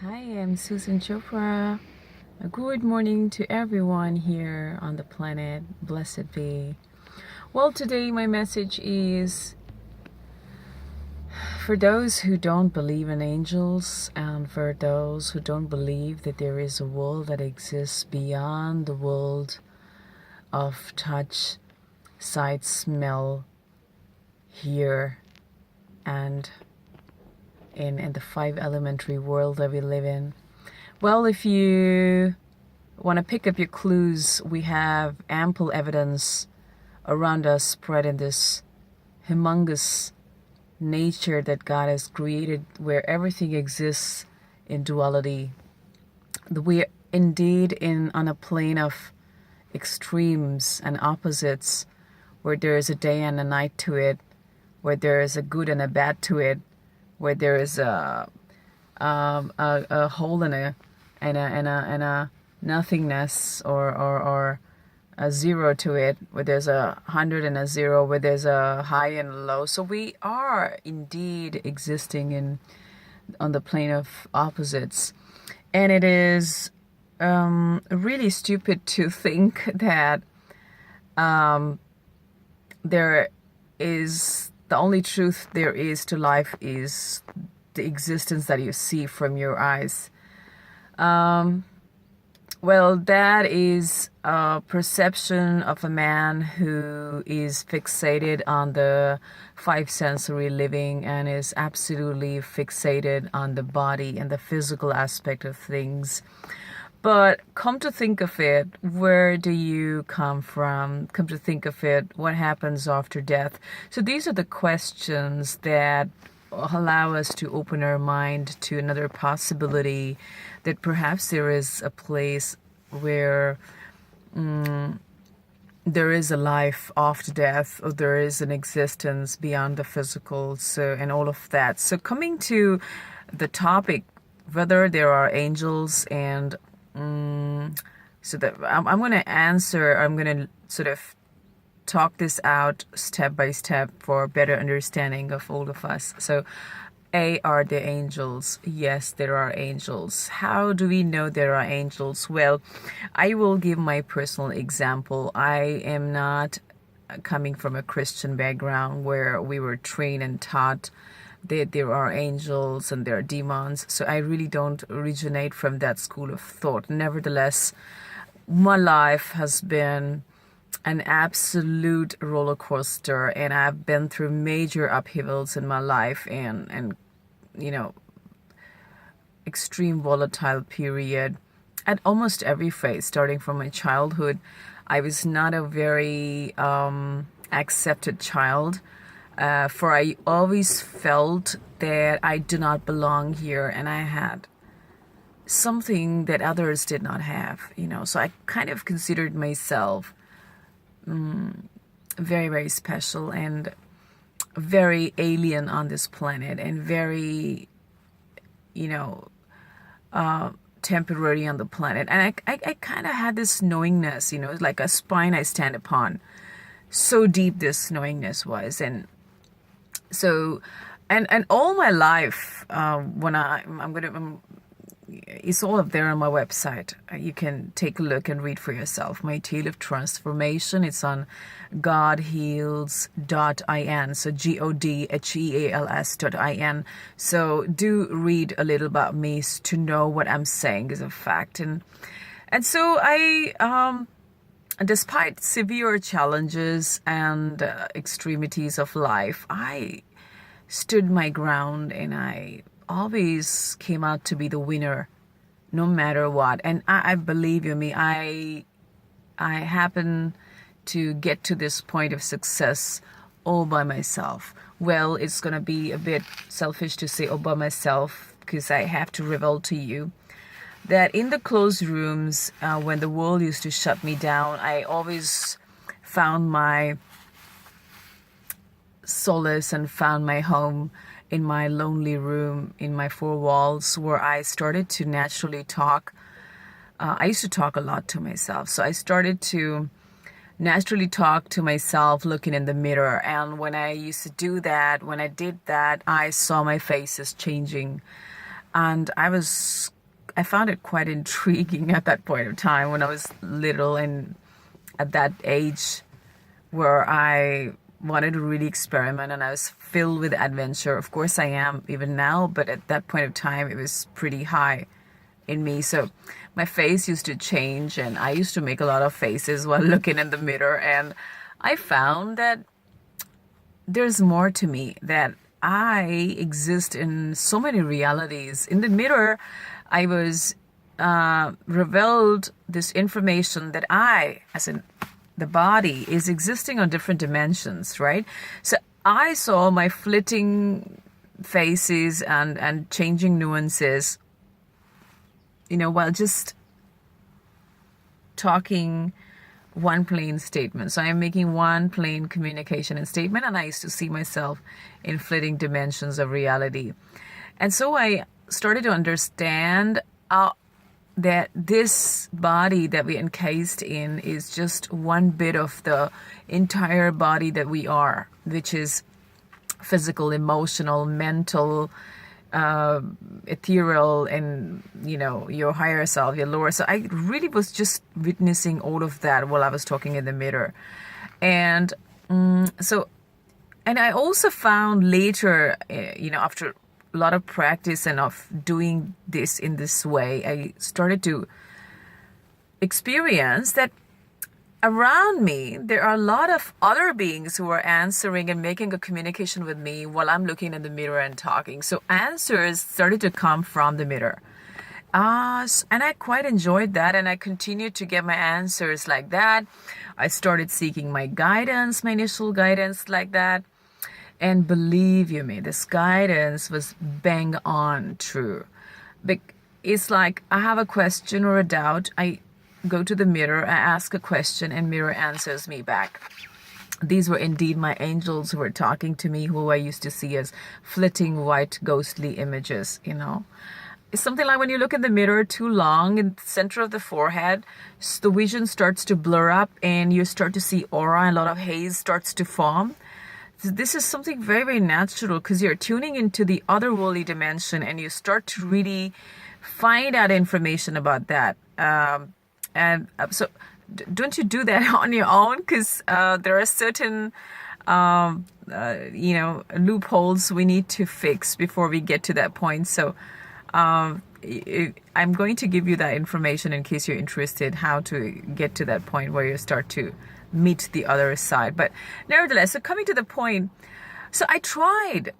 Hi, I'm Susan Chopra. A good morning to everyone here on the planet. Blessed be. Well, today my message is for those who don't believe in angels and for those who don't believe that there is a world that exists beyond the world of touch, sight, smell, hear, and in the five elementary world that we live in. Well, if you want to pick up your clues, we have ample evidence around us spread in this humongous nature that God has created where everything exists in duality. We're indeed on a plane of extremes and opposites where there is a day and a night to it, where there is a good and a bad to it, where there is a hole and a nothingness or a zero to it, where there's 100 and a zero, where there's a high and a low. So we are indeed existing on the plane of opposites, and it is really stupid to think that there is the only truth there is to life is the existence that you see from your eyes. Well, that is a perception of a man who is fixated on the five sensory living and is absolutely fixated on the body and the physical aspect of things. But come to think of it, where do you come from? Come to think of it, what happens after death? So these are the questions that allow us to open our mind to another possibility, that perhaps there is a place where there is a life after death, or there is an existence beyond the physical, so and all of that. So coming to the topic, whether there are angels, and so that I'm going to answer, I'm going to sort of talk this out step by step for better understanding of all of us. So, are there angels? Yes, there are angels. How do we know there are angels? Well, I will give my personal example. I am not coming from a Christian background where we were trained and taught that there are angels and there are demons. So I really don't originate from that school of thought. Nevertheless, my life has been an absolute roller coaster, and I've been through major upheavals in my life, and extreme volatile period at almost every phase. Starting from my childhood, I was not a very accepted child, for I always felt that I do not belong here, and I had something that others did not have, so I kind of considered myself very, very special and very alien on this planet, and very, temporary on the planet. And I kind of had this knowingness, like a spine I stand upon. So deep this knowingness was. And so, and all my life, when it's all up there on my website. You can take a look and read for yourself. My Tale of Transformation. It's on godheals.in. So godheals.in. So do read a little about me to know what I'm saying is a fact. And so I, despite severe challenges and extremities of life, I stood my ground, and I always came out to be the winner no matter what. And I believe you me, I happen to get to this point of success all by myself. Well, it's gonna be a bit selfish to say all by myself, because I have to reveal to you that in the closed rooms, when the world used to shut me down, I always found my solace and found my home in my lonely room, in my four walls, where I started to naturally talk. I used to talk a lot to myself, so I started to naturally talk to myself looking in the mirror. And when I used to do that, when I did that, I saw my faces changing. And I found it quite intriguing at that point of time when I was little and at that age where I wanted to really experiment and I was filled with adventure. Of course, I am even now, but at that point of time, it was pretty high in me. So my face used to change and I used to make a lot of faces while looking in the mirror. And I found that there's more to me, that I exist in so many realities. In the mirror, I was revealed this information that I, as in the body, is existing on different dimensions, right? So I saw my flitting faces and changing nuances, while just talking one plain statement. So I'm making one plain communication and statement, and I used to see myself in flitting dimensions of reality. And so I started to understand that this body that we encased in is just one bit of the entire body that we are, which is physical, emotional, mental, ethereal, and your higher self, your lower. So I really was just witnessing all of that while I was talking in the mirror. And and I also found later, after a lot of practice and of doing this in this way, I started to experience that around me, there are a lot of other beings who are answering and making a communication with me while I'm looking in the mirror and talking. So answers started to come from the mirror. And I quite enjoyed that, and I continued to get my answers like that. I started seeking my guidance, my initial guidance like that. And believe you me, this guidance was bang on true. It's like I have a question or a doubt. I go to the mirror, I ask a question, and mirror answers me back. These were indeed my angels who were talking to me, who I used to see as flitting white ghostly images, It's something like when you look in the mirror too long in the center of the forehead, the vision starts to blur up and you start to see aura and a lot of haze starts to form. This is something very, very natural because you're tuning into the otherworldly dimension and you start to really find out information about that. So don't you do that on your own, because there are certain loopholes we need to fix before we get to that point. So I'm going to give you that information in case you're interested, how to get to that point where you start to meet the other side. But nevertheless, so coming to the point, so I tried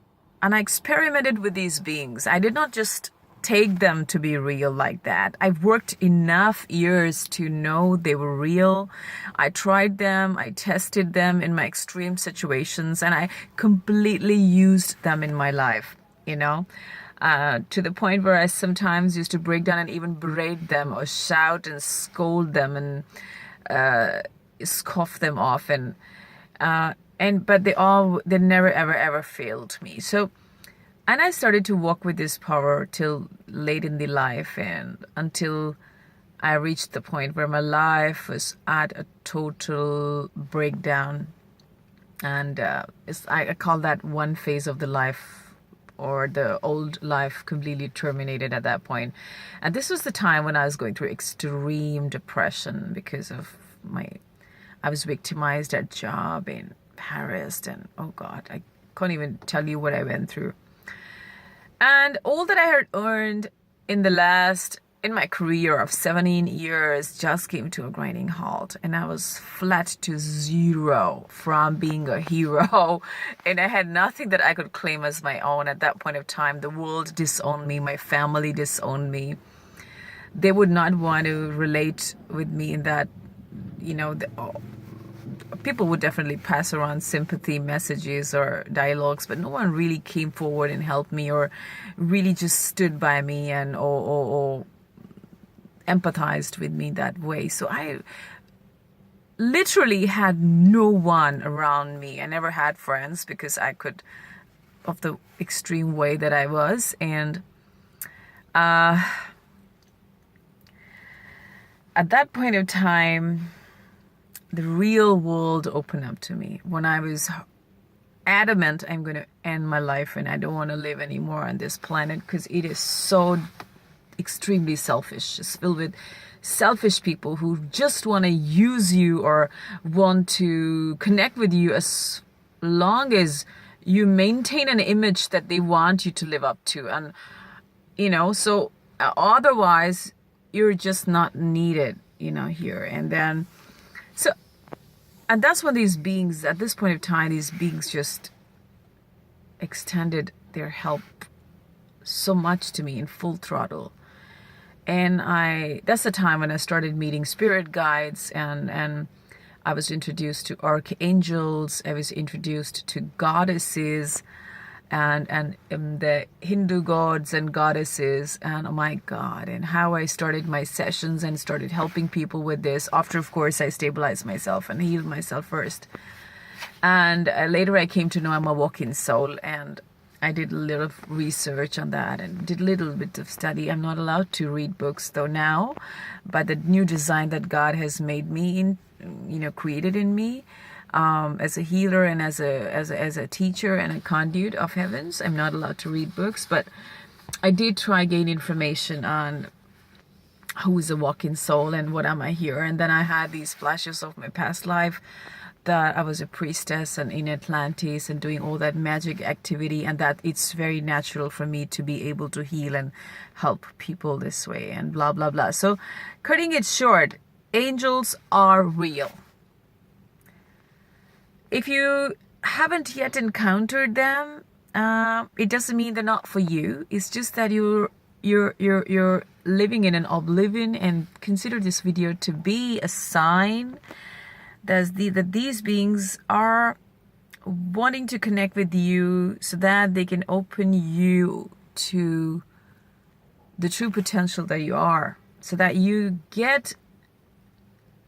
and I experimented with these beings. I did not just take them to be real like that. I've worked enough years to know they were real. I tried them, I tested them in my extreme situations, and I completely used them in my life, to the point where I sometimes used to break down and even berate them or shout and scold them and scoff them off, but they never ever failed me. So, and I started to walk with this power till late in the life, and until I reached the point where my life was at a total breakdown, and I call that one phase of the life, or the old life, completely terminated at that point. And this was the time when I was going through extreme depression because of I was victimized at job and harassed, and oh God, I can't even tell you what I went through. And all that I had earned in my career of 17 years just came to a grinding halt, and I was flat to zero from being a hero, and I had nothing that I could claim as my own at that point of time. The world disowned me, my family disowned me. They would not want to relate with me in that, people would definitely pass around sympathy messages or dialogues, but no one really came forward and helped me or really just stood by me and or empathized with me that way. So I literally had no one around me. I never had friends because of the extreme way that I was. And at that point of time, the real world opened up to me when I was adamant I'm going to end my life and I don't want to live anymore on this planet because it is so extremely selfish. It's filled with selfish people who just want to use you or want to connect with you as long as you maintain an image that they want you to live up to. And, so otherwise you're just not needed, here. And then, and that's when these beings, at this point of time, these beings just extended their help so much to me in full throttle. And that's the time when I started meeting spirit guides, and I was introduced to archangels, I was introduced to goddesses and the Hindu gods and goddesses, and oh my God, and how I started my sessions and started helping people with this after, of course, I stabilized myself and healed myself first. And later I came to know I'm a walk-in soul, and I did a little research on that and did a little bit of study. I'm not allowed to read books though now, but the new design that God has made me created in me, as a healer and as a teacher and a conduit of heavens, I'm not allowed to read books, but I did try gain information on who is a walk-in soul and what am I here. And then I had these flashes of my past life, that I was a priestess and in Atlantis and doing all that magic activity, and that it's very natural for me to be able to heal and help people this way and blah, blah, blah. So cutting it short, angels are real. If you haven't yet encountered them, it doesn't mean they're not for you. It's just that you're living in an oblivion, and consider this video to be a sign that these beings are wanting to connect with you so that they can open you to the true potential that you are, so that you get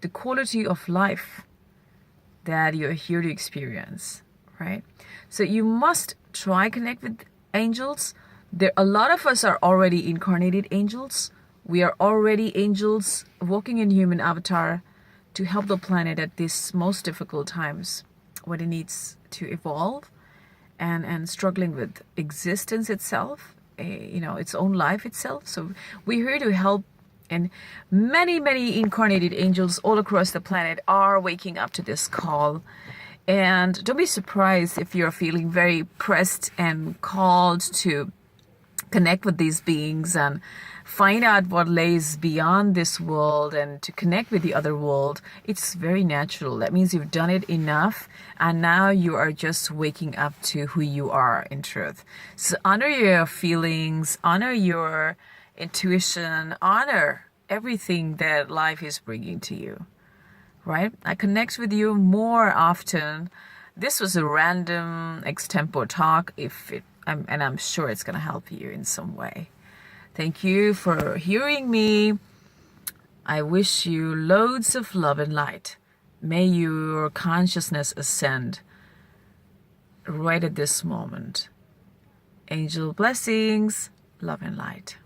the quality of life that you're here to experience, right? So you must try connect with angels. A lot of us are already incarnated angels. We are already angels walking in human avatar to help the planet at these most difficult times when it needs to evolve and struggling with existence itself, its own life itself. So we're here to help, and many, many incarnated angels all across the planet are waking up to this call. And don't be surprised if you're feeling very pressed and called to connect with these beings and find out what lays beyond this world and to connect with the other world. It's very natural. That means you've done it enough, and now you are just waking up to who you are in truth. So honor your feelings, honor your intuition, honor everything that life is bringing to you, right? I connect with you more often. This was a random extempore talk, and I'm sure it's going to help you in some way. Thank you for hearing me. I wish you loads of love and light. May your consciousness ascend right at this moment. Angel blessings, love and light.